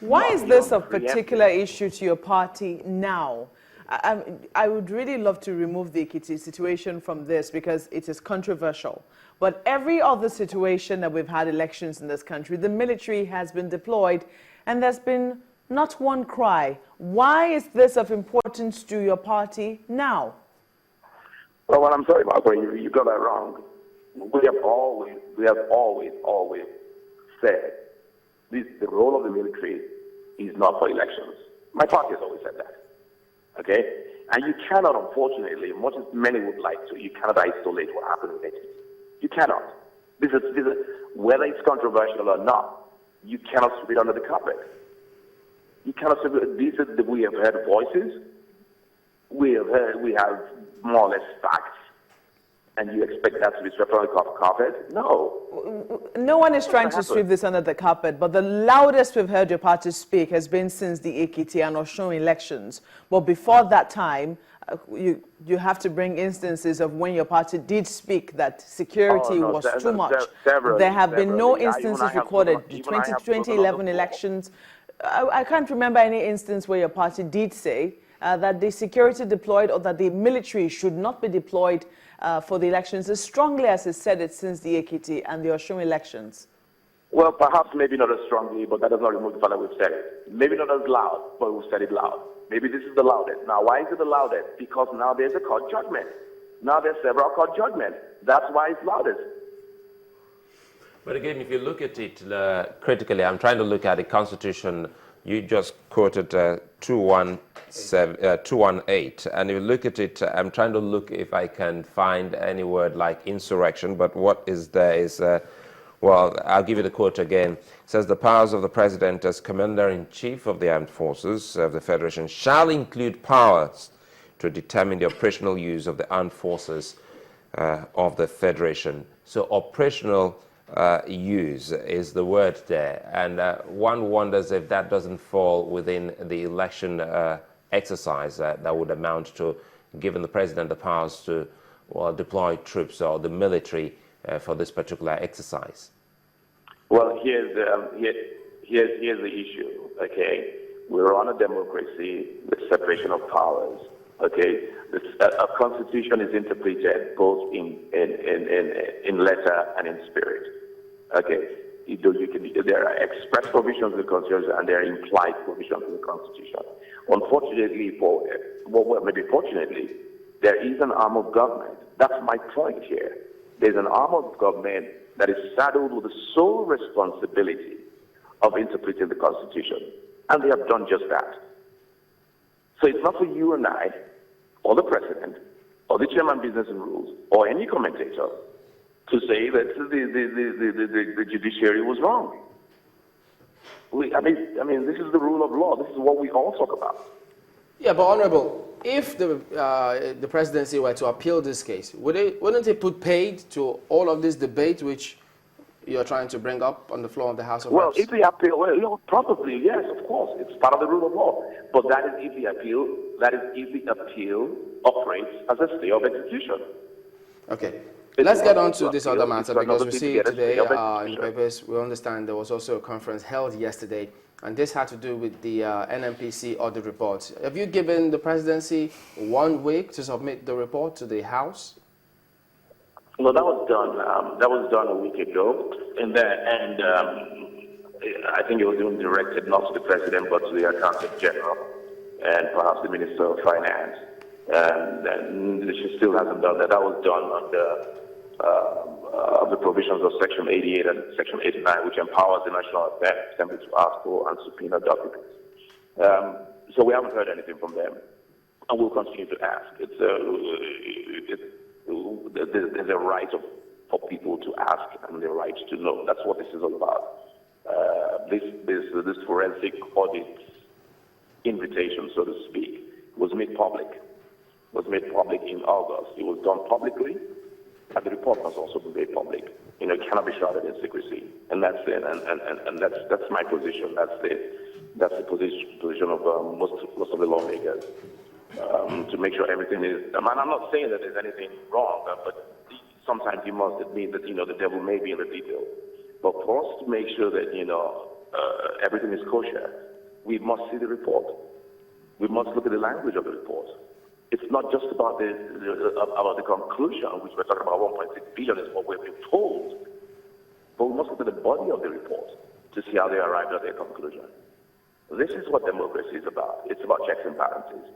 Why is this a particular issue to your party now? I would really love to remove the Ekiti situation from this because it is controversial. But every other situation that we've had elections in this country, the military has been deployed and there's been not one cry. Why is this of importance to your party now? Well, I'm sorry, Margaret, you got that wrong. We have always said the role of the military is not for elections. My party has always said that. Okay? And you cannot, unfortunately, much as many would like to, you cannot isolate what happened with it. You cannot. Whether it's controversial or not, you cannot sweep it under the carpet. You cannot sweep it. We have heard voices. We have more or less facts. And you expect that to be swept under the carpet? No. No one is trying to sweep this under the carpet, but the loudest we've heard your party speak has been since the Ekiti and Osun elections. But before that time, you have to bring instances of when your party did speak that security was too much. There have been no instances recorded. The 2011 elections, I can't remember any instance where your party did say that the security deployed or that the military should not be deployed for the elections as strongly as it's said it since the Ekiti and the Osun elections. Well, perhaps maybe not as strongly, but that does not remove the fact that we've said it. Maybe not as loud, but we've said it loud. Maybe this is the loudest. Now, why is it the loudest? Because now there's a court judgment. Now there's several court judgments. That's why it's loudest. But again, if you look at it critically, I'm trying to look at the Constitution. You just quoted 218, and you look at it, I'm trying to look if I can find any word like insurrection, but what is there is, well, I'll give you the quote again. It says, the powers of the President as Commander-in-Chief of the Armed Forces of the Federation shall include powers to determine the operational use of the armed forces of the Federation. So operational use is the word there, and one wonders if that doesn't fall within the election exercise that would amount to giving the president the powers to deploy troops or the military for this particular exercise. Well, here's the issue. Okay, we're on a democracy with separation of powers. Okay, a constitution is interpreted both in letter and in spirit. Okay, there are express provisions in the Constitution and there are implied provisions in the Constitution. Unfortunately, maybe fortunately, there is an arm of government. That's my point here. There's an arm of government that is saddled with the sole responsibility of interpreting the Constitution, and they have done just that. So it's not for you and I, or the president, or the chairman of Business and Rules, or any commentator to say that the judiciary was wrong. I mean, this is the rule of law. This is what we all talk about. Yeah, but Honorable, if the presidency were to appeal this case, wouldn't they put paid to all of this debate which you're trying to bring up on the floor of the House of Reps? Well, if they appeal, probably, yes, of course. It's part of the rule of law. But that is if the appeal operates as a stay of execution. Okay. Let's get on to this other matter, because we see today in the papers, we understand there was also a conference held yesterday, and this had to do with the NNPC audit report. Have you given the presidency 1 week to submit the report to the House? No, that was done. That was done a week ago, and I think it was even directed not to the president but to the accountant general and perhaps the minister of finance. And she still hasn't done that. That was done under the provisions of Section 88 and Section 89, which empowers the National Assembly to ask for and subpoena documents. So we haven't heard anything from them, and we'll continue to ask. There's a right for people to ask and the right to know. That's what this is all about. This forensic audit invitation, so to speak, was made public. In August. It was done publicly, and the report must also be made public. It cannot be shrouded in secrecy, and that's it. And that's my position. That's the position of most of the lawmakers to make sure everything is. I'm not saying that there's anything wrong, but sometimes you must admit that the devil may be in the detail. But for us to make sure that everything is kosher, we must see the report. We must look at the language of the report. It's not just about the conclusion, which we're talking about 1.6 billion is what we've been told, but we must look at the body of the report to see how they arrived at their conclusion. This is what democracy is about. It's about checks and balances.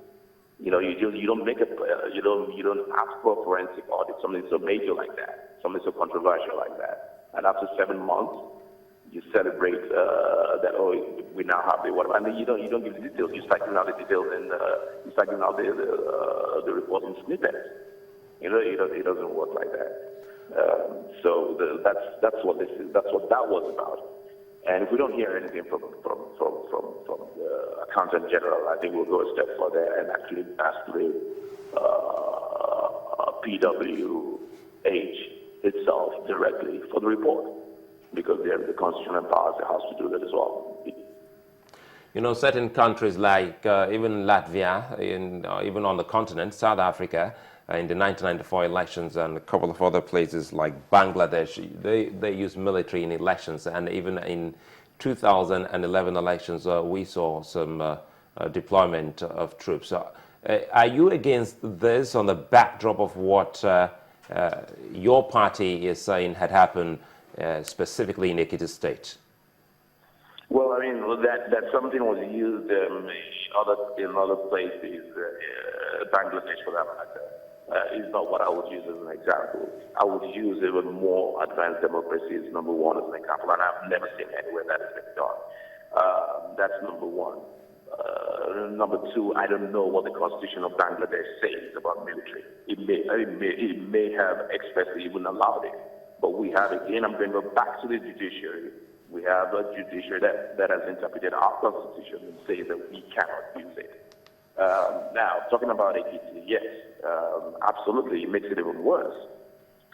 You know, you don't make you don't ask for a forensic audit, something so major like that, something so controversial like that, and after 7 months, you celebrate that, oh, we now have the whatever, and then you don't give the details. You start giving out the details and you start giving out the report in snippets. You know, it doesn't work like that. So that's what this is. That's what that was about. And if we don't hear anything from the Accountant General, I think we'll go a step further and actually ask the PWH itself directly for the report, because they have the constitutional powers, the House to do that as well. You know, certain countries like even Latvia, even on the continent, South Africa, in the 1994 elections, and a couple of other places like Bangladesh, they use military in elections, and even in 2011 elections, we saw some deployment of troops. Are you against this on the backdrop of what your party is saying had happened specifically in Ekiti State? Well, I mean, that something was used in other places, Bangladesh for that matter. Is not what I would use as an example. I would use even more advanced democracies, number one, as an example, and I've never seen anywhere that's been done. That's number one. Number two, I don't know what the constitution of Bangladesh says about military. It may have expressly even allowed it. But we have, again, I'm going to go back to the judiciary. We have a judiciary that has interpreted our constitution and says that we cannot use it. Now, talking about Ekiti, yes, absolutely, it makes it even worse.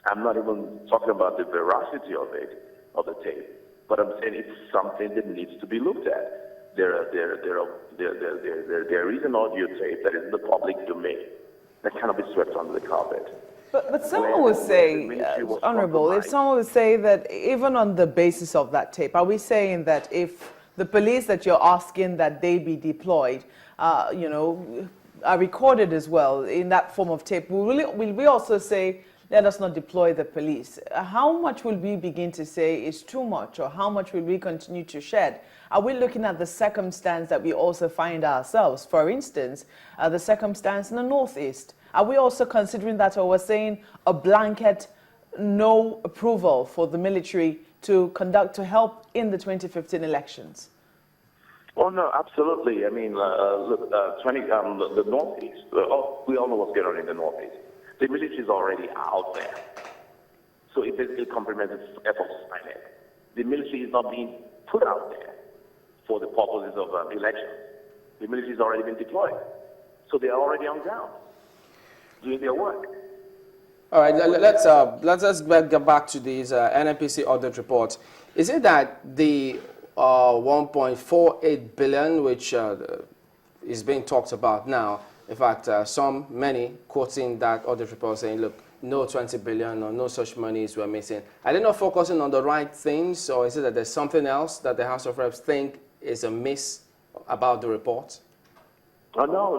I'm not even talking about the veracity of it, of the tape, but I'm saying it's something that needs to be looked at. There is an audio tape that is in the public domain that cannot be swept under the carpet. But someone would say, Honorable, if someone would say that even on the basis of that tape, are we saying that if the police that you're asking that they be deployed, you know, are recorded as well in that form of tape, will we also say, let us not deploy the police? How much will we begin to say is too much, or how much will we continue to shed? Are we looking at the circumstance that we also find ourselves? For instance, the circumstance in the Northeast. Are we also considering that, or we're saying a blanket no approval for the military to help in the 2015 elections? Oh, no, absolutely. I mean, look, the Northeast, we all know what's going on in the Northeast. The military is already out there. So it basically compromises efforts to find it. The military is not being put out there for the purposes of elections. The military has already been deployed. So they are already on ground, doing their work. All right, let's get back to these NNPC audit reports. Is it that the 1.48 billion, which is being talked about now, in fact, many quoting that audit report saying, look, no 20 billion or no such monies were missing. Are they not focusing on the right things, or is it that there's something else that the House of Reps think is amiss about the report? Oh, no.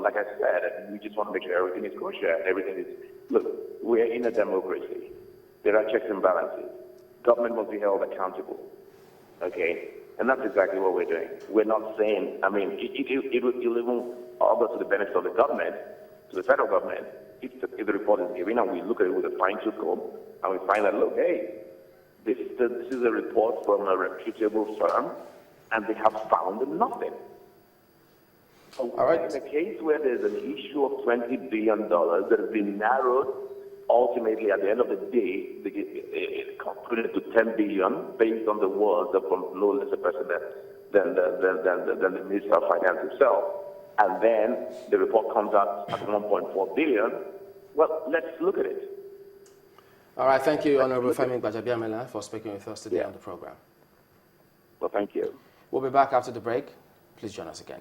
Like I said, we just want to make sure everything is kosher. Everything is, look, we're in a democracy. There are checks and balances. Government must be held accountable. Okay? And that's exactly what we're doing. We're not saying, I mean, it will even all go to the benefit of the government, to the federal government, if the report is given and we look at it with a fine-tooth comb and we find that, look, hey, this is a report from a reputable firm and they have found nothing. So all right. In a case where there's an issue of $20 billion that has been narrowed, ultimately, at the end of the day, it concluded to $10 billion based on the words from no less a person than the Minister of Finance himself. And then the report comes out at $1.4 billion. Well, let's look at it. All right. Thank you, Honorable Gbajabiamila, for speaking with us today on the program. Well, thank you. We'll be back after the break. Please join us again.